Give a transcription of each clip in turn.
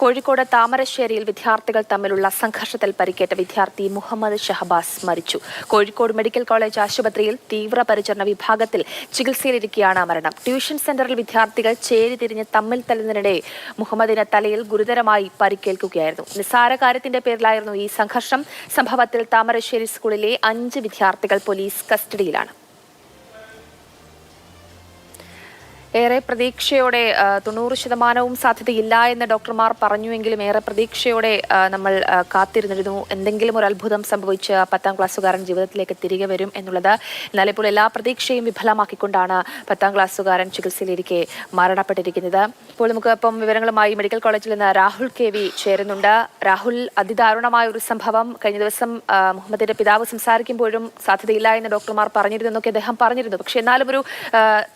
കോഴിക്കോട് താമരശ്ശേരിയിൽ വിദ്യാർത്ഥികൾ തമ്മിലുള്ള സംഘർഷത്തിൽ പരിക്കേറ്റ വിദ്യാർത്ഥി മുഹമ്മദ് ഷഹബാസ് മരിച്ചു. കോഴിക്കോട് മെഡിക്കൽ കോളേജ് ആശുപത്രിയിൽ തീവ്രപരിചരണ വിഭാഗത്തിൽ ചികിത്സയിലിരിക്കെയാണ് മരണം. ട്യൂഷൻ സെന്ററിൽ വിദ്യാർത്ഥികൾ ചേരിതിരിഞ്ഞ് തമ്മിൽ തല്ലുന്നതിനിടെ മുഹമ്മദിന് തലയിൽ ഗുരുതരമായി പരിക്കേൽക്കുകയായിരുന്നു. നിസ്സാര കാര്യത്തിന്റെ പേരിലായിരുന്നു ഈ സംഘർഷം. സംഭവത്തിൽ താമരശ്ശേരി സ്കൂളിലെ 5 വിദ്യാർത്ഥികൾ പോലീസ് കസ്റ്റഡിയിലാണ്. ഏറെ പ്രതീക്ഷയോടെ 90% സാധ്യതയില്ല എന്ന് ഡോക്ടർമാർ പറഞ്ഞുവെങ്കിലും ഏറെ പ്രതീക്ഷയോടെ നമ്മൾ കാത്തിരുന്നിരുന്നു. എന്തെങ്കിലും ഒരു അത്ഭുതം സംഭവിച്ച് 10ാം ക്ലാസ്സുകാരൻ ജീവിതത്തിലേക്ക് തിരികെ വരും എന്നുള്ളത്. എന്നാൽ ഇപ്പോൾ എല്ലാ പ്രതീക്ഷയും വിഫലമാക്കിക്കൊണ്ടാണ് 10ാം ക്ലാസ്സുകാരൻ ചികിത്സയിലിരിക്കെ മരണപ്പെട്ടിരിക്കുന്നത്. ഇപ്പോൾ നമുക്ക് ഇപ്പം വിവരങ്ങളുമായി മെഡിക്കൽ കോളേജിൽ നിന്ന് രാഹുൽ KV ചേരുന്നുണ്ട്. രാഹുൽ, അതിദാരുണമായ ഒരു സംഭവം. കഴിഞ്ഞ ദിവസം മുഹമ്മദിന്റെ പിതാവ് സംസാരിക്കുമ്പോഴും സാധ്യതയില്ല എന്ന് ഡോക്ടർമാർ പറഞ്ഞിരുന്നു എന്നൊക്കെ അദ്ദേഹം പറഞ്ഞിരുന്നു. പക്ഷെ എന്നാലും ഒരു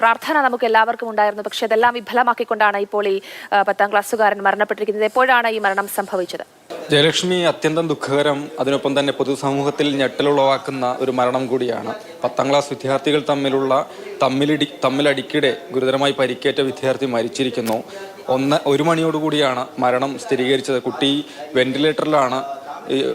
പ്രാർത്ഥന നമുക്ക് എല്ലാവർക്കും ഉണ്ടായിരുന്നു. പക്ഷെ അതെല്ലാം വിഫലമാക്കിക്കൊണ്ടാണ് ഇപ്പോൾ ഈ 10ാം ക്ലാസ്സുകാരൻ മരണപ്പെട്ടിരിക്കുന്നത്. എപ്പോഴാണ് ഈ മരണം സംഭവിച്ചത്? ജയലക്ഷ്മി, അത്യന്തം ദുഃഖകരം, അതിനൊപ്പം തന്നെ പൊതുസമൂഹത്തിൽ ഞെട്ടലുളവാക്കുന്ന ഒരു മരണം കൂടിയാണ്. 10ാം ക്ലാസ് വിദ്യാർത്ഥികൾ തമ്മിലടിക്കിടെ ഗുരുതരമായി പരിക്കേറ്റ വിദ്യാർത്ഥി മരിച്ചിരിക്കുന്നു. 1 മണിയോടുകൂടിയാണ് മരണം സ്ഥിരീകരിച്ചത്. കുട്ടി വെന്റിലേറ്ററിലാണ്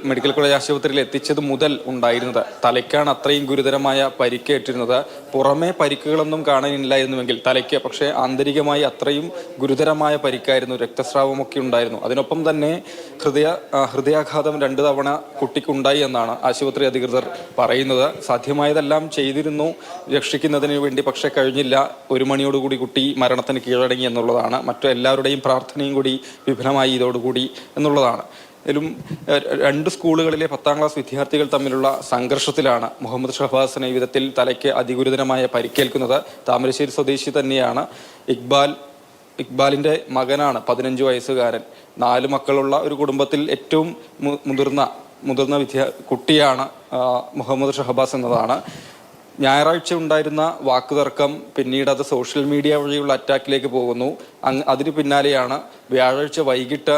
മെഡിക്കൽ കോളേജ് ആശുപത്രിയിൽ എത്തിച്ചത് മുതൽ ഉണ്ടായിരുന്നത്. തലയ്ക്കാണ് അത്രയും ഗുരുതരമായ പരിക്കേറ്റിരുന്നത്. പുറമേ പരിക്കുകളൊന്നും കാണാനില്ലായിരുന്നുവെങ്കിൽ തലയ്ക്ക് പക്ഷേ ആന്തരികമായി അത്രയും ഗുരുതരമായ പരിക്കായിരുന്നു. രക്തസ്രാവമൊക്കെ ഉണ്ടായിരുന്നു. അതിനൊപ്പം തന്നെ ഹൃദയാഘാതം 2 തവണ കുട്ടിക്കുണ്ടായി എന്നാണ് ആശുപത്രി അധികൃതർ പറയുന്നത്. സാധ്യമായതെല്ലാം ചെയ്തിരുന്നു രക്ഷിക്കുന്നതിന് വേണ്ടി, പക്ഷേ കഴിഞ്ഞില്ല. 1 മണിയോടുകൂടി കുട്ടി മരണത്തിന് കീഴടങ്ങി എന്നുള്ളതാണ്. എല്ലാവരുടെയും പ്രാർത്ഥനയും കൂടി വിഫലമായി ഇതോടുകൂടി എന്നുള്ളതാണ്. 2 സ്കൂളുകളിലെ 10ാം ക്ലാസ് വിദ്യാർത്ഥികൾ തമ്മിലുള്ള സംഘർഷത്തിലാണ് മുഹമ്മദ് ഷഹബാസിന് ഈ വിധത്തിൽ തലയ്ക്ക് അതിഗുരുതരമായ പരിക്കേൽക്കുന്നത്. താമരശ്ശേരി സ്വദേശി തന്നെയാണ് ഇക്ബാലിന്റെ മകനാണ് 15 വയസ്സുകാരൻ. 4 മക്കളുള്ള ഒരു കുടുംബത്തിൽ ഏറ്റവും മുതിർന്ന കുട്ടിയാണ് മുഹമ്മദ് ഷഹബാസ് എന്നതാണ്. ഞായറാഴ്ച ഉണ്ടായിരുന്ന വാക്കുതർക്കം പിന്നീട് അത് സോഷ്യൽ മീഡിയ വഴിയുള്ള അറ്റാക്കിലേക്ക് പോകുന്നു. അതിന് പിന്നാലെയാണ് വ്യാഴാഴ്ച വൈകിട്ട്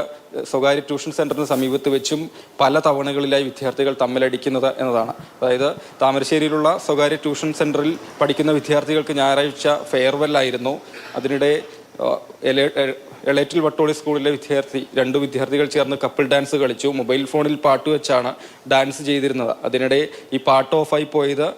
സ്വകാര്യ ട്യൂഷൻ സെന്ററിന് സമീപത്ത് വെച്ചും പല തവണകളിലായി വിദ്യാർത്ഥികൾ തമ്മിലടിക്കുന്നത് എന്നതാണ്. അതായത് താമരശ്ശേരിയിലുള്ള സ്വകാര്യ ട്യൂഷൻ സെന്ററിൽ പഠിക്കുന്ന വിദ്യാർത്ഥികൾക്ക് ഞായറാഴ്ച ഫെയർവെൽ ആയിരുന്നു. അതിനിടെ എളേറ്റിൽ വട്ടോളി സ്കൂളിലെ 2 വിദ്യാർത്ഥികൾ ചേർന്ന് കപ്പിൾ ഡാൻസ് കളിച്ചു. മൊബൈൽ ഫോണിൽ പാട്ട് വെച്ചാണ് ഡാൻസ് ചെയ്തിരുന്നത്. അതിനിടെ ഈ പാട്ട് ഓഫായി പോയത്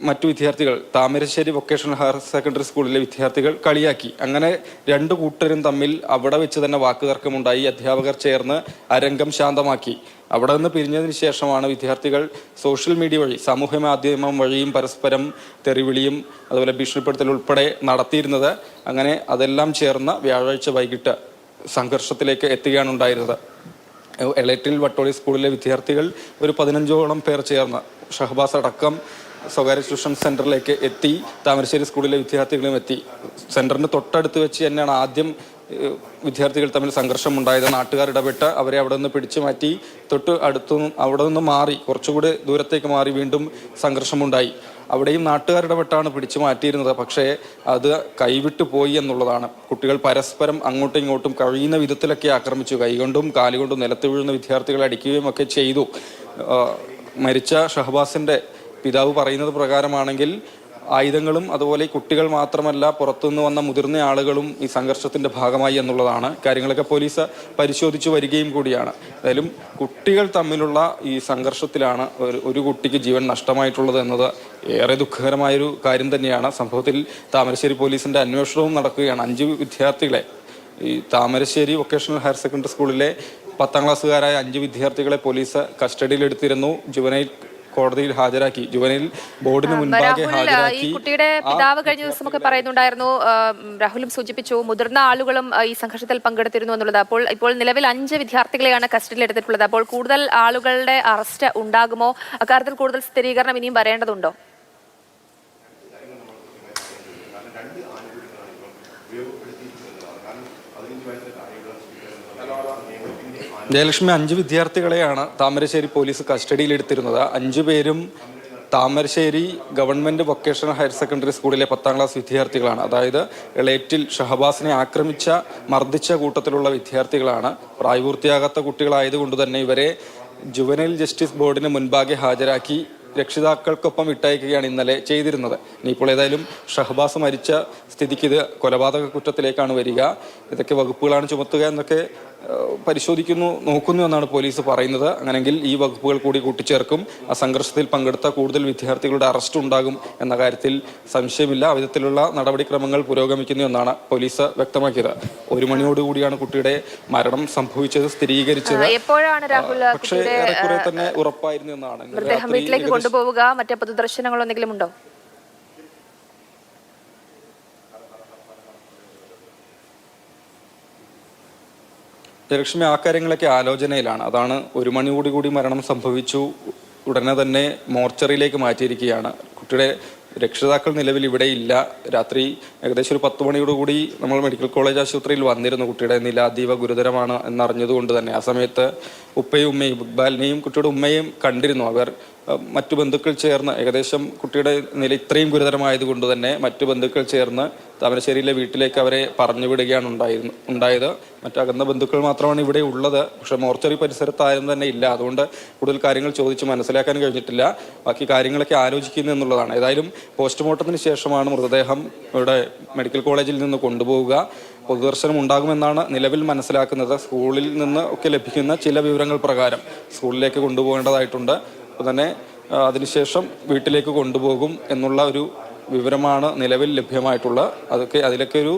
മറ്റു വിദ്യാർത്ഥികൾ, താമരശ്ശേരി വൊക്കേഷണൽ ഹയർ സെക്കൻഡറി സ്കൂളിലെ വിദ്യാർത്ഥികൾ കളിയാക്കി. അങ്ങനെ 2 കൂട്ടരും തമ്മിൽ അവിടെ വെച്ച് തന്നെ വാക്കുതർക്കമുണ്ടായി. അധ്യാപകർ ചേർന്ന് അരംഗം ശാന്തമാക്കി. അവിടെ നിന്ന് പിരിഞ്ഞതിന് ശേഷമാണ് വിദ്യാർത്ഥികൾ സോഷ്യൽ മീഡിയ വഴി, സാമൂഹ്യ മാധ്യമം വഴിയും പരസ്പരം തെറിവിളിയും അതുപോലെ ഭീഷണിപ്പെടുത്തൽ ഉൾപ്പെടെ നടത്തിയിരുന്നത്. അങ്ങനെ അതെല്ലാം ചേർന്ന് വ്യാഴാഴ്ച വൈകിട്ട് സംഘർഷത്തിലേക്ക് എത്തുകയാണ് ഉണ്ടായിരുന്നത്. എളേറ്റിൽ വട്ടോളി സ്കൂളിലെ വിദ്യാർത്ഥികൾ ഒരു 15ഓളം പേർ ചേർന്ന് ഷഹബാസ് അടക്കം സ്വകാര്യ ട്യൂഷൻ സെന്ററിലേക്ക് എത്തി. താമരശ്ശേരി സ്കൂളിലെ വിദ്യാർത്ഥികളും എത്തി. സെന്ററിന് തൊട്ടടുത്ത് വെച്ച് തന്നെയാണ് ആദ്യം വിദ്യാർത്ഥികൾ തമ്മിൽ സംഘർഷം ഉണ്ടായത്. നാട്ടുകാർ ഇടപെട്ട് അവരെ അവിടെ നിന്ന് പിടിച്ചു മാറ്റി. അവിടെ നിന്ന് മാറി കുറച്ചുകൂടി ദൂരത്തേക്ക് മാറി വീണ്ടും സംഘർഷമുണ്ടായി. അവിടെയും നാട്ടുകാർ ഇടപെട്ടാണ് പിടിച്ചു മാറ്റിയിരുന്നത്. പക്ഷേ അത് കൈവിട്ടു പോയി എന്നുള്ളതാണ്. കുട്ടികൾ പരസ്പരം അങ്ങോട്ടും ഇങ്ങോട്ടും കഴിയുന്ന വിധത്തിലൊക്കെ ആക്രമിച്ചു. കൈകൊണ്ടും കാലുകൊണ്ടും നിലത്ത് വീഴുന്ന വിദ്യാർത്ഥികളെ അടിക്കുകയും ഒക്കെ ചെയ്തു. മരിച്ച ഷഹബാസിന്റെ പിതാവ് പറയുന്നത് പ്രകാരമാണെങ്കിൽ ആയുധങ്ങളും അതുപോലെ കുട്ടികൾ മാത്രമല്ല പുറത്തുനിന്ന് വന്ന മുതിർന്ന ആളുകളും ഈ സംഘർഷത്തിന്റെ ഭാഗമായി എന്നുള്ളതാണ്. കാര്യങ്ങളൊക്കെ പോലീസ് പരിശോധിച്ചു വരികയും കൂടിയാണ്. എന്തായാലും കുട്ടികൾ തമ്മിലുള്ള ഈ സംഘർഷത്തിലാണ് ഒരു കുട്ടിക്ക് ജീവൻ നഷ്ടമായിട്ടുള്ളത് എന്നത് ഏറെ ദുഃഖകരമായൊരു കാര്യം തന്നെയാണ്. സംഭവത്തിൽ താമരശ്ശേരി പോലീസിന്റെ അന്വേഷണവും നടക്കുകയാണ്. 5 വിദ്യാർത്ഥികളെ, ഈ താമരശ്ശേരി വൊക്കേഷണൽ ഹയർ സെക്കൻഡറി സ്കൂളിലെ 10ാം ക്ലാസ്സുകാരായ 5 വിദ്യാർത്ഥികളെ പോലീസ് കസ്റ്റഡിയിലെടുത്തിരുന്നു. ജുവനൈൽ കോടതിയിൽ ഹാജരാക്കി. ജുവനൈൽ ബോർഡിന് മുൻപാകെ ഹാജരാക്കി. ഈ കുട്ടിയുടെ പിതാവ് കഴിഞ്ഞ ദിവസമൊക്കെ പറയുന്നുണ്ടായിരുന്നു, രാഹുലും സൂചിപ്പിച്ചു, മുതിർന്ന ആളുകളും ഈ സംഘർഷത്തിൽ പങ്കെടുത്തിരുന്നു എന്നുള്ളത്. ഇപ്പോൾ നിലവിൽ 5 വിദ്യാർത്ഥികളെയാണ് കസ്റ്റഡിയിൽ എടുത്തിട്ടുള്ളത്. അപ്പോൾ കൂടുതൽ ആളുകളുടെ അറസ്റ്റ് ഉണ്ടാകുമോ? അക്കാര്യത്തിൽ കൂടുതൽ സ്ഥിരീകരണം ഇനിയും വരേണ്ടതുണ്ടോ? ജയലക്ഷ്മി, 5 വിദ്യാർത്ഥികളെയാണ് താമരശ്ശേരി പോലീസ് കസ്റ്റഡിയിലെടുത്തിരുന്നത്. 5 പേരും Thamarassery government vocational higher secondary സ്കൂളിലെ 10ാം ക്ലാസ് വിദ്യാർത്ഥികളാണ്. അതായത് എളേറ്റിൽ ഷഹബാസിനെ മർദ്ദിച്ച കൂട്ടത്തിലുള്ള വിദ്യാർത്ഥികളാണ്. പ്രായപൂർത്തിയാകാത്ത കുട്ടികളായതുകൊണ്ട് തന്നെ ഇവരെ ജുവനൈൽ ജസ്റ്റിസ് ബോർഡിന് മുൻപാകെ ഹാജരാക്കി രക്ഷിതാക്കൾക്കൊപ്പം വിട്ടയക്കുകയാണ് ഇന്നലെ ചെയ്തിരുന്നത്. ഇനിയിപ്പോൾ ഏതായാലും ഷഹബാസ് മരിച്ച സ്ഥിതിക്ക് ഇത് കൊലപാതക കുറ്റത്തിലേക്കാണ് വരിക. ഇതൊക്കെ വകുപ്പുകളാണ് ചുമത്തുക എന്നൊക്കെ നോക്കുന്നു എന്നാണ് പോലീസ് പറയുന്നത്. അങ്ങനെങ്കിൽ ഈ വകുപ്പുകൾ കൂടി കൂട്ടിച്ചേർക്കും. ആ സംഘർഷത്തിൽ പങ്കെടുത്ത കൂടുതൽ വിദ്യാർത്ഥികളുടെ അറസ്റ്റ് ഉണ്ടാകും എന്ന കാര്യത്തിൽ സംശയമില്ല. ആ വിധത്തിലുള്ള നടപടിക്രമങ്ങൾ പുരോഗമിക്കുന്നു എന്നാണ് പോലീസ് വ്യക്തമാക്കിയത്. 1 മണിയോടുകൂടിയാണ് കുട്ടിയുടെ മരണം സംഭവിച്ചത് സ്ഥിരീകരിച്ചത്. എപ്പോഴാണ് രാഹുൽ പക്ഷേ ഏറെക്കുറെ തന്നെ ഉറപ്പായിരുന്നു എന്നാണ്. മൃതദേഹം വീട്ടിലേക്ക് കൊണ്ടുപോവുക? മറ്റേ പൊതുദർശനങ്ങൾ എന്തെങ്കിലും ഉണ്ടോ? ജയലക്ഷ്മി, ആ കാര്യങ്ങളൊക്കെ ആലോചനയിലാണ്. അതാണ് 1 മണിയോടുകൂടി മരണം സംഭവിച്ചു, ഉടനെ തന്നെ മോർച്ചറിയിലേക്ക് മാറ്റിയിരിക്കുകയാണ്. കുട്ടിയുടെ രക്ഷിതാക്കൾ നിലവിൽ ഇവിടെ ഇല്ല. രാത്രി ഏകദേശം ഒരു 10 മണിയോടുകൂടി നമ്മൾ മെഡിക്കൽ കോളേജ് ആശുപത്രിയിൽ വന്നിരുന്നു. കുട്ടിയുടെ നില അതീവ ഗുരുതരമാണ് എന്നറിഞ്ഞതുകൊണ്ട് തന്നെ ആ സമയത്ത് ഉപ്പയും ഉമ്മയും, ഇക്ബാലിനെയും കുട്ടിയുടെ ഉമ്മയും കണ്ടിരുന്നു. അവർ മറ്റു ബന്ധുക്കൾ ചേർന്ന്, ഏകദേശം കുട്ടിയുടെ നില ഇത്രയും ഗുരുതരമായതുകൊണ്ട് തന്നെ മറ്റു ബന്ധുക്കൾ ചേർന്ന് താമരശ്ശേരിയിലെ വീട്ടിലേക്ക് അവരെ പറഞ്ഞു വിടുകയാണ് ഉണ്ടായത്. മറ്റകന്ന ബന്ധുക്കൾ മാത്രമാണ് ഇവിടെ ഉള്ളത്. പക്ഷെ മോർച്ചറി പരിസരത്ത് ആരും തന്നെ ഇല്ല. അതുകൊണ്ട് കൂടുതൽ കാര്യങ്ങൾ ചോദിച്ച് മനസ്സിലാക്കാൻ കഴിഞ്ഞിട്ടില്ല. ബാക്കി കാര്യങ്ങളൊക്കെ ആലോചിക്കുന്നു എന്നുള്ളതാണ്. ഏതായാലും പോസ്റ്റ്മോർട്ടത്തിന് ശേഷമാണ് മൃതദേഹം ഇവിടെ മെഡിക്കൽ കോളേജിൽ നിന്ന് കൊണ്ടുപോവുക. പൊതുദർശനം ഉണ്ടാകുമെന്നാണ് നിലവിൽ മനസ്സിലാക്കുന്നത്. സ്കൂളിൽ നിന്ന് ഒക്കെ ലഭിക്കുന്ന ചില വിവരങ്ങൾ പ്രകാരം സ്കൂളിലേക്ക് കൊണ്ടുപോകേണ്ടതായിട്ടുണ്ട്. അപ്പോൾ തന്നെ അതിനുശേഷം വീട്ടിലേക്ക് കൊണ്ടുപോകും എന്നുള്ള ഒരു വിവരമാണ് നിലവിൽ ലഭ്യമായിട്ടുള്ളത്. അതിലൊക്കെ ഒരു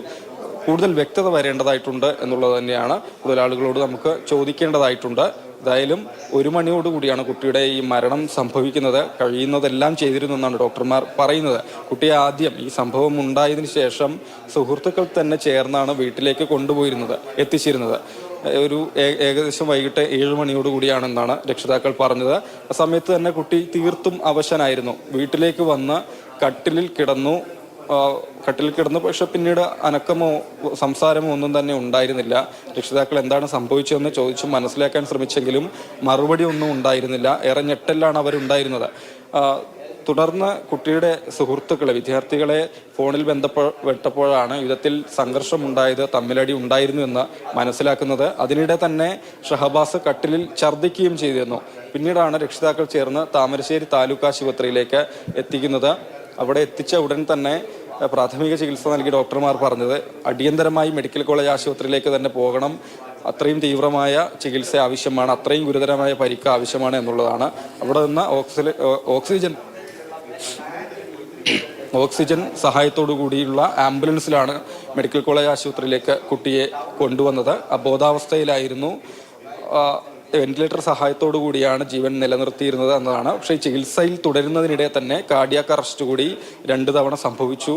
കൂടുതൽ വ്യക്തത വരേണ്ടതായിട്ടുണ്ട് എന്നുള്ളത് തന്നെയാണ് കൂടുതൽ ആളുകളോട് നമുക്ക് ചോദിക്കേണ്ടതായിട്ടുണ്ട്. എന്തായാലും 1 മണിയോടുകൂടിയാണ് കുട്ടിയുടെ ഈ മരണം സംഭവിക്കുന്നത്. കഴിയുന്നതെല്ലാം ചെയ്തിരുന്നു എന്നാണ് ഡോക്ടർമാർ പറയുന്നത്. കുട്ടിയെ ആദ്യം ഈ സംഭവം ഉണ്ടായതിനു ശേഷം സുഹൃത്തുക്കൾ തന്നെ ചേർന്നാണ് വീട്ടിലേക്ക് എത്തിച്ചിരുന്നത്. ഏകദേശം വൈകിട്ട് 7 മണിയോടുകൂടിയാണെന്നാണ് രക്ഷിതാക്കൾ പറഞ്ഞത്. ആ സമയത്ത് തന്നെ കുട്ടി തീർത്തും അവശനായിരുന്നു. വീട്ടിലേക്ക് വന്ന് കട്ടിലിൽ കിടന്നു. പക്ഷെ പിന്നീട് അനക്കമോ സംസാരമോ ഒന്നും തന്നെ ഉണ്ടായിരുന്നില്ല. രക്ഷിതാക്കൾ എന്താണ് സംഭവിച്ചതെന്ന് ചോദിച്ചു മനസ്സിലാക്കാൻ ശ്രമിച്ചെങ്കിലും മറുപടി ഒന്നും ഉണ്ടായിരുന്നില്ല. ഏറെ ഞെട്ടലാണ് അവരുണ്ടായിരുന്നത്. തുടർന്ന് കുട്ടിയുടെ സുഹൃത്തുക്കളെ, വിദ്യാർത്ഥികളെ ഫോണിൽ ബന്ധപ്പെട്ടപ്പോഴാണ് യുദ്ധത്തിൽ സംഘർഷമുണ്ടായത്, തമ്മിലടി ഉണ്ടായിരുന്നു എന്ന് മനസ്സിലാക്കുന്നത്. അതിനിടെ തന്നെ ഷഹബാസ് കട്ടിലിൽ ഛർദ്ദിക്കുകയും ചെയ്തിരുന്നു. പിന്നീടാണ് രക്ഷിതാക്കൾ ചേർന്ന് താമരശ്ശേരി താലൂക്ക് ആശുപത്രിയിലേക്ക് എത്തിക്കുന്നത്. അവിടെ എത്തിച്ച ഉടൻ തന്നെ പ്രാഥമിക ചികിത്സ നൽകി ഡോക്ടർമാർ പറഞ്ഞത് അടിയന്തരമായി മെഡിക്കൽ കോളേജ് ആശുപത്രിയിലേക്ക് തന്നെ പോകണം, അത്രയും തീവ്രമായ ചികിത്സ ആവശ്യമാണ്, അത്രയും ഗുരുതരമായ പരിക്ക് ആവശ്യമാണ് എന്നുള്ളതാണ്. അവിടെ നിന്ന് ഓക്സിജൻ സഹായത്തോടു കൂടിയുള്ള ആംബുലൻസിലാണ് മെഡിക്കൽ കോളേജ് ആശുപത്രിയിലേക്ക് കുട്ടിയെ കൊണ്ടുവന്നത്. അബോധാവസ്ഥയിലായിരുന്നു. വെന്റിലേറ്റർ സഹായത്തോടു കൂടിയാണ് ജീവൻ നിലനിർത്തിയിരുന്നത് എന്നതാണ്. പക്ഷേ ചികിത്സയിൽ തുടരുന്നതിനിടെ തന്നെ കാർഡിയാക് അറസ്റ്റ് കൂടി 2 തവണ സംഭവിച്ചു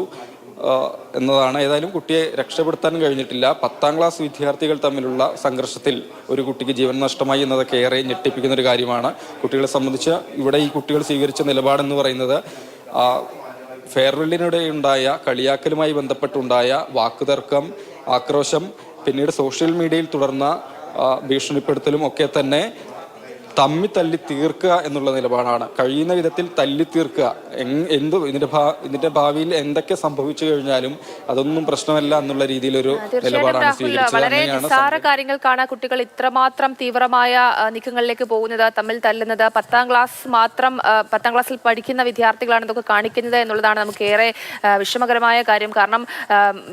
എന്നതാണ്. ഏതായാലും കുട്ടിയെ രക്ഷപ്പെടുത്താൻ കഴിഞ്ഞിട്ടില്ല. 10ാം ക്ലാസ് വിദ്യാർത്ഥികൾ തമ്മിലുള്ള സംഘർഷത്തിൽ ഒരു കുട്ടിക്ക് ജീവൻ നഷ്ടമായി എന്നതൊക്കെ ഏറെ ഞെട്ടിപ്പിക്കുന്ന ഒരു കാര്യമാണ്. കുട്ടികളെ സംബന്ധിച്ച് ഇവിടെ ഈ കുട്ടികൾ സ്വീകരിച്ച നിലപാടെന്ന് പറയുന്നത് ഫെയർവെല്ലിനിടെ ഉണ്ടായ കളിയാക്കലുമായി ബന്ധപ്പെട്ടുണ്ടായ വാക്കുതർക്കം, ആക്രോശം, പിന്നീട് സോഷ്യൽ മീഡിയയിൽ തുടർന്ന ഭീഷണിപ്പെടുത്തലും ഒക്കെ തന്നെ തല്ലി തീർക്കുക എന്നുള്ള നിലപാടാണ്. കഴിയുന്ന വിധത്തിൽ തല്ലി തീർക്കുക. ഇതിന്റെ ഭാവിയിൽ എന്തൊക്കെ സംഭവിച്ചു കഴിഞ്ഞാലും അതൊന്നും പ്രശ്നമല്ല എന്നുള്ള രീതിയിലൊരു നിലപാടാണ് സ്വീകരിച്ചത്. വളരെ നിസ്സാര കാര്യങ്ങൾക്കാണ് കുട്ടികൾ ഇത്രമാത്രം തീവ്രമായ നീക്കങ്ങളിലേക്ക് പോകുന്നത്, തമ്മിൽ തല്ലുന്നത്. 10ാം ക്ലാസ്സിൽ പഠിക്കുന്ന വിദ്യാർത്ഥികളാണ് ഇതൊക്കെ കാണിക്കുന്നത് എന്നുള്ളതാണ് നമുക്ക് ഏറെ വിഷമകരമായ കാര്യം. കാരണം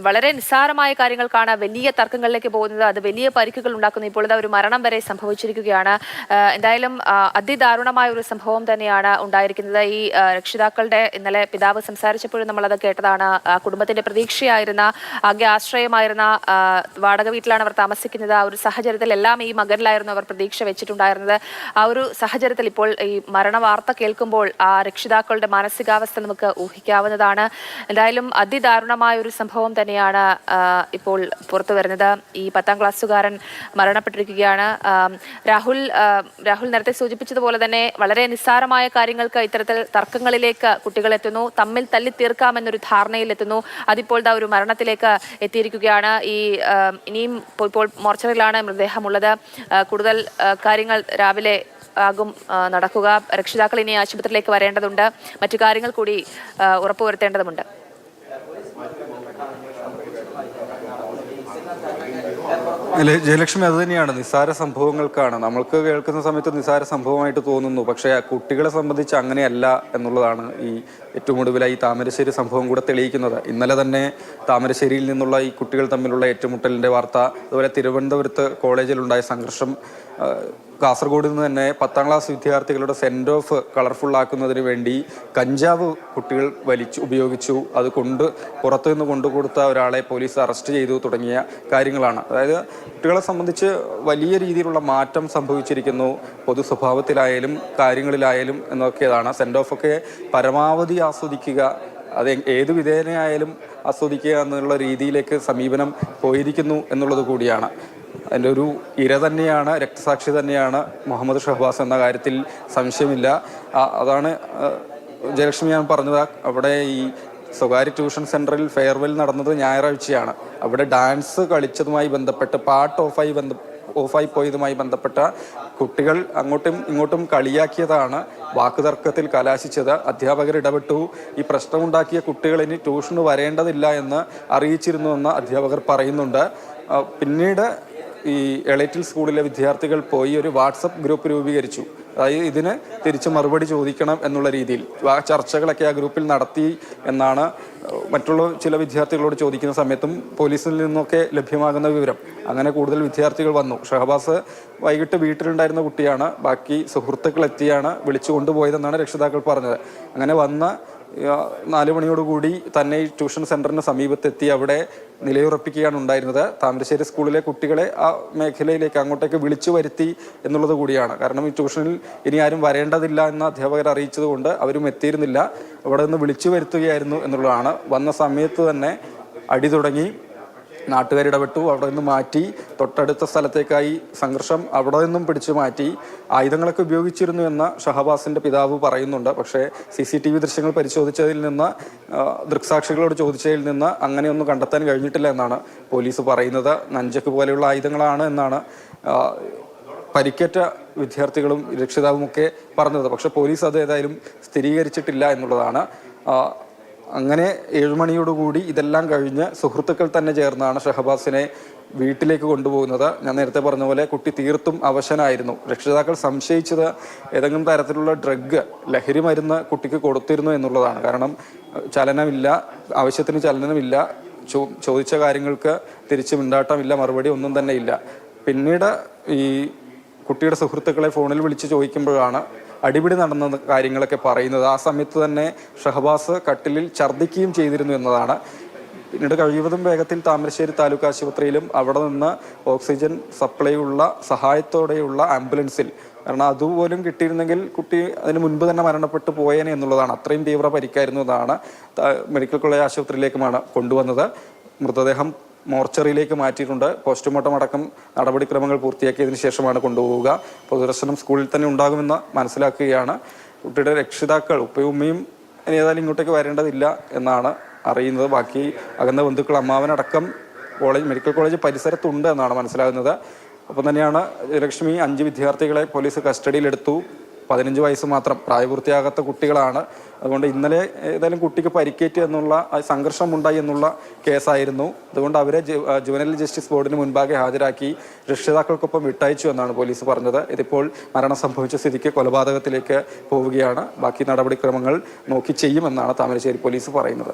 വളരെ നിസ്സാരമായ കാര്യങ്ങൾക്കാണ് വലിയ തർക്കങ്ങളിലേക്ക് പോകുന്നത്. അത് വലിയ പരിക്കുകൾ ഉണ്ടാക്കുന്നു. ഇപ്പോൾ ഇത് ഒരു മരണം വരെ സംഭവിച്ചിരിക്കുകയാണ്. എന്തായാലും അതിദാരുണമായ ഒരു സംഭവം തന്നെയാണ് ഉണ്ടായിരിക്കുന്നത്. ഈ രക്ഷിതാക്കളുടെ ഇന്നലെ പിതാവ് സംസാരിച്ചപ്പോഴും നമ്മളത് കേട്ടതാണ്. കുടുംബത്തിന്റെ പ്രതീക്ഷയായിരുന്ന, ആകെ ആശ്രയമായിരുന്ന വാടക വീട്ടിലാണ് അവർ താമസിക്കുന്നത്. ആ ഒരു സാഹചര്യത്തിൽ എല്ലാം ഈ മകനിലായിരുന്നു അവർ പ്രതീക്ഷ വെച്ചിട്ടുണ്ടായിരുന്നത്. ആ ഒരു സാഹചര്യത്തിൽ ഇപ്പോൾ ഈ മരണവാർത്ത കേൾക്കുമ്പോൾ ആ രക്ഷിതാക്കളുടെ മാനസികാവസ്ഥ നമുക്ക് ഊഹിക്കാവുന്നതാണ്. എന്തായാലും അതിദാരുണമായ ഒരു സംഭവം തന്നെയാണ് ഇപ്പോൾ പുറത്തു വരുന്നത്. ഈ 10ാം ക്ലാസ്സുകാരൻ മരണപ്പെട്ടിരിക്കുകയാണ്. രാഹുൽ നേരത്തെ സൂചിപ്പിച്ചതുപോലെ തന്നെ വളരെ നിസ്സാരമായ കാര്യങ്ങൾക്ക് ഇത്തരത്തിൽ തർക്കങ്ങളിലേക്ക് കുട്ടികൾ എത്തുന്നു, തമ്മിൽ തല്ലി തീർക്കാമെന്നൊരു ധാരണയിൽ എത്തുന്നു. അതിപ്പോൾ ഒരു മരണത്തിലേക്ക് എത്തിയിരിക്കുകയാണ്. ഇനിയും ഇപ്പോൾ മോർച്ചറിയിലാണ് മൃതദേഹമുള്ളത്. കൂടുതൽ കാര്യങ്ങൾ രാവിലെ ആകും നടക്കുക. രക്ഷിതാക്കൾ ഇനി ആശുപത്രിയിലേക്ക് വരേണ്ടതുണ്ട്. മറ്റു കാര്യങ്ങൾ കൂടി ഉറപ്പുവരുത്തേണ്ടതുണ്ട്. അല്ലെ ജയലക്ഷ്മി, അത് തന്നെയാണ്. നിസ്സാര സംഭവങ്ങൾക്കാണ് നമ്മൾക്ക് കേൾക്കുന്ന സമയത്ത് നിസ്സാര സംഭവമായിട്ട് തോന്നുന്നു. പക്ഷേ കുട്ടികളെ സംബന്ധിച്ച് അങ്ങനെയല്ല എന്നുള്ളതാണ് ഈ ഏറ്റവും ഒടുവിലായി താമരശ്ശേരി സംഭവം കൂടെ തെളിയിക്കുന്നത്. ഇന്നലെ തന്നെ താമരശ്ശേരിയിൽ നിന്നുള്ള ഈ കുട്ടികൾ തമ്മിലുള്ള ഏറ്റുമുട്ടലിൻ്റെ വാർത്ത, അതുപോലെ തിരുവനന്തപുരത്ത് കോളേജിലുണ്ടായ സംഘർഷം, കാസർഗോഡ് നിന്ന് തന്നെ 10ാം ക്ലാസ് വിദ്യാർത്ഥികളുടെ സെൻഡ് ഓഫ് കളർഫുൾ ആക്കുന്നതിന് വേണ്ടി കഞ്ചാവ് കുട്ടികൾ ഉപയോഗിച്ചു, അത് പുറത്തുനിന്ന് കൊണ്ടുകൊടുത്ത ഒരാളെ പോലീസ് അറസ്റ്റ് ചെയ്തു തുടങ്ങിയ കാര്യങ്ങളാണ്. അതായത് കുട്ടികളെ സംബന്ധിച്ച് വലിയ രീതിയിലുള്ള മാറ്റം സംഭവിച്ചിരിക്കുന്നു, പൊതു സ്വഭാവത്തിലായാലും കാര്യങ്ങളിലായാലും എന്നൊക്കെയാണ്. സെൻഡ് ഓഫ് ഒക്കെ പരമാവധി ആസ്വദിക്കുക, അത് ഏത് വിധേനയായാലും ആസ്വദിക്കുക എന്നുള്ള രീതിയിലേക്ക് സമീപനം പോയിരിക്കുന്നു എന്നുള്ളത് കൂടിയാണ്. അതിൻ്റെ ഒരു ഇര തന്നെയാണ്, രക്തസാക്ഷി തന്നെയാണ് മുഹമ്മദ് ഷഹബാസ് എന്ന കാര്യത്തിൽ സംശയമില്ല. അതാണ് ജയലക്ഷ്മി ഞാൻ പറഞ്ഞത്. അവിടെ ഈ സ്വകാര്യ ട്യൂഷൻ സെൻ്ററിൽ ഫെയർവെൽ നടന്നത് ഞായറാഴ്ചയാണ്. അവിടെ ഡാൻസ് കളിച്ചതുമായി ബന്ധപ്പെട്ട് പാർട്ട് ഓഫായി പോയതുമായി ബന്ധപ്പെട്ട കുട്ടികൾ അങ്ങോട്ടും ഇങ്ങോട്ടും കളിയാക്കിയതാണ് വാക്കുതർക്കത്തിൽ കലാശിച്ചത്. അധ്യാപകർ ഇടപെട്ടു. ഈ പ്രശ്നമുണ്ടാക്കിയ കുട്ടികൾ ഇനി ട്യൂഷന് വരേണ്ടതില്ല എന്ന് അറിയിച്ചിരുന്നുവെന്ന് അധ്യാപകർ പറയുന്നുണ്ട്. പിന്നീട് ഈ എളേറ്റിൽ സ്കൂളിലെ വിദ്യാർത്ഥികൾ പോയി ഒരു വാട്സപ്പ് ഗ്രൂപ്പ് രൂപീകരിച്ചു. അതായത് ഇതിന് തിരിച്ച് മറുപടി ചോദിക്കണം എന്നുള്ള രീതിയിൽ ചർച്ചകളൊക്കെ ആ ഗ്രൂപ്പിൽ നടത്തി എന്നാണ് മറ്റുള്ള ചില വിദ്യാർത്ഥികളോട് ചോദിക്കുന്ന സമയത്തും പോലീസിൽ നിന്നൊക്കെ ലഭ്യമാകുന്ന വിവരം. അങ്ങനെ കൂടുതൽ വിദ്യാർത്ഥികൾ വന്നു. ഷഹബാസ് വൈകിട്ട് വീട്ടിലുണ്ടായിരുന്ന കുട്ടിയാണ്. ബാക്കി സുഹൃത്തുക്കൾ എത്തിയാണ് വിളിച്ചു കൊണ്ടുപോയതെന്നാണ് രക്ഷിതാക്കൾ പറഞ്ഞത്. അങ്ങനെ വന്ന 4 മണിയോടുകൂടി തന്നെ ഈ ട്യൂഷൻ സെൻ്ററിന് സമീപത്തെത്തി അവിടെ നിലയുറപ്പിക്കുകയാണ് ഉണ്ടായിരുന്നത്. താമരശ്ശേരി സ്കൂളിലെ കുട്ടികളെ ആ മേഖലയിലേക്ക് അങ്ങോട്ടേക്ക് വിളിച്ചു വരുത്തി എന്നുള്ളത് കൂടിയാണ്. കാരണം ഈ ട്യൂഷനിൽ ഇനി ആരും വരേണ്ടതില്ല എന്ന് അധ്യാപകർ അറിയിച്ചതുകൊണ്ട് അവരും എത്തിയിരുന്നില്ല. അവിടെ നിന്ന് വിളിച്ചു വരുത്തുകയായിരുന്നു എന്നുള്ളതാണ്. വന്ന സമയത്ത് തന്നെ അടി തുടങ്ങി. നാട്ടുകാരിടപെട്ടു. അവിടെ നിന്ന് മാറ്റി തൊട്ടടുത്ത സ്ഥലത്തേക്കായി സംഘർഷം അവിടെ നിന്നും പിടിച്ചു മാറ്റി. ആയുധങ്ങളൊക്കെ ഉപയോഗിച്ചിരുന്നു എന്ന് ഷഹബാസിൻ്റെ പിതാവ് പറയുന്നുണ്ട്. പക്ഷേ CCTV ദൃശ്യങ്ങൾ പരിശോധിച്ചതിൽ നിന്ന്, ദൃക്സാക്ഷികളോട് ചോദിച്ചതിൽ നിന്ന് അങ്ങനെയൊന്നും കണ്ടെത്താൻ കഴിഞ്ഞിട്ടില്ല എന്നാണ് പോലീസ് പറയുന്നത്. നഞ്ചക്ക് പോലെയുള്ള ആയുധങ്ങളാണ് എന്നാണ് പരിക്കേറ്റ വിദ്യാർത്ഥികളും രക്ഷിതാവുമൊക്കെ പറഞ്ഞത്. പക്ഷേ പോലീസ് അത് ഏതായാലും സ്ഥിരീകരിച്ചിട്ടില്ല എന്നുള്ളതാണ്. അങ്ങനെ 7 മണിയോടുകൂടി ഇതെല്ലാം കഴിഞ്ഞ് സുഹൃത്തുക്കൾ തന്നെ ചേർന്നാണ് ഷഹബാസിനെ വീട്ടിലേക്ക് കൊണ്ടുപോകുന്നത്. ഞാൻ നേരത്തെ പറഞ്ഞ പോലെ കുട്ടി തീർത്തും അവശനായിരുന്നു. രക്ഷിതാക്കൾ സംശയിച്ചത് ഏതെങ്കിലും തരത്തിലുള്ള ഡ്രഗ്, ലഹരി മരുന്ന് കുട്ടിക്ക് കൊടുത്തിരുന്നു എന്നുള്ളതാണ്. കാരണം ചലനമില്ല, ആവശ്യത്തിന് ചലനമില്ല, ചോദിച്ച കാര്യങ്ങൾക്ക് തിരിച്ച് മിണ്ടാട്ടമില്ല, മറുപടി ഒന്നും തന്നെ ഇല്ല. പിന്നീട് ഈ കുട്ടിയുടെ സുഹൃത്തുക്കളെ ഫോണിൽ വിളിച്ച് ചോദിക്കുമ്പോഴാണ് അടിപിടി നടന്ന കാര്യങ്ങളൊക്കെ പറയുന്നത്. ആ സമയത്ത് തന്നെ ഷഹബാസ് കട്ടിലിൽ ഛർദ്ദിക്കുകയും ചെയ്തിരുന്നു എന്നതാണ്. പിന്നീട് കഴിവതും വേഗത്തിൽ താമരശ്ശേരി താലൂക്ക് ആശുപത്രിയിലും അവിടെ നിന്ന് ഓക്സിജൻ സപ്ലൈ ഉള്ള സഹായത്തോടെയുള്ള ആംബുലൻസിൽ, കാരണം അതുപോലും കിട്ടിയിരുന്നെങ്കിൽ കുട്ടി അതിന് മുൻപ് തന്നെ മരണപ്പെട്ടു പോയേനെ എന്നുള്ളതാണ്. അത്രയും തീവ്ര പരിക്കായിരുന്നു എന്നാണ്. മെഡിക്കൽ കോളേജ് ആശുപത്രിയിലേക്കുമാണ് കൊണ്ടുവന്നത്. മൃതദേഹം മോർച്ചറിയിലേക്ക് മാറ്റിയിട്ടുണ്ട്. പോസ്റ്റ്മോർട്ടം അടക്കം നടപടിക്രമങ്ങൾ പൂർത്തിയാക്കിയതിനു ശേഷമാണ് കൊണ്ടുപോവുക. പൊതുദർശനം സ്കൂളിൽ തന്നെ ഉണ്ടാകുമെന്ന് മനസ്സിലാക്കുകയാണ്. കുട്ടിയുടെ രക്ഷിതാക്കൾ ഉപ്പയും ഉമ്മയും ഏതായാലും ഇങ്ങോട്ടേക്ക് വരേണ്ടതില്ല എന്നാണ് അറിയുന്നത്. ബാക്കി അകന്ന ബന്ധുക്കൾ, അമ്മാവനടക്കം മെഡിക്കൽ കോളേജ് പരിസരത്തുണ്ട് എന്നാണ് മനസ്സിലാകുന്നത്. ഒപ്പം തന്നെയാണ് ലക്ഷ്മി 5 വിദ്യാർത്ഥികളെ പോലീസ് കസ്റ്റഡിയിലെടുത്തു. 15 വയസ്സ് മാത്രം പ്രായപൂർത്തിയാകാത്ത കുട്ടികളാണ്. അതുകൊണ്ട് ഇന്നലെ ഏതായാലും കുട്ടിക്ക് പരിക്കേറ്റ് എന്നുള്ള സംഘർഷമുണ്ടായി എന്നുള്ള കേസായിരുന്നു. അതുകൊണ്ട് അവരെ ജുവനൈൽ ജസ്റ്റിസ് ബോർഡിന് മുൻപാകെ ഹാജരാക്കി രക്ഷിതാക്കൾക്കൊപ്പം വിട്ടയച്ചു എന്നാണ് പോലീസ് പറഞ്ഞത്. ഇതിപ്പോൾ മരണം സംഭവിച്ച സ്ഥിതിക്ക് കൊലപാതകത്തിലേക്ക് പോവുകയാണ്. ബാക്കി നടപടിക്രമങ്ങൾ നോക്കി ചെയ്യുമെന്നാണ് താമരശ്ശേരി പോലീസ് പറയുന്നത്.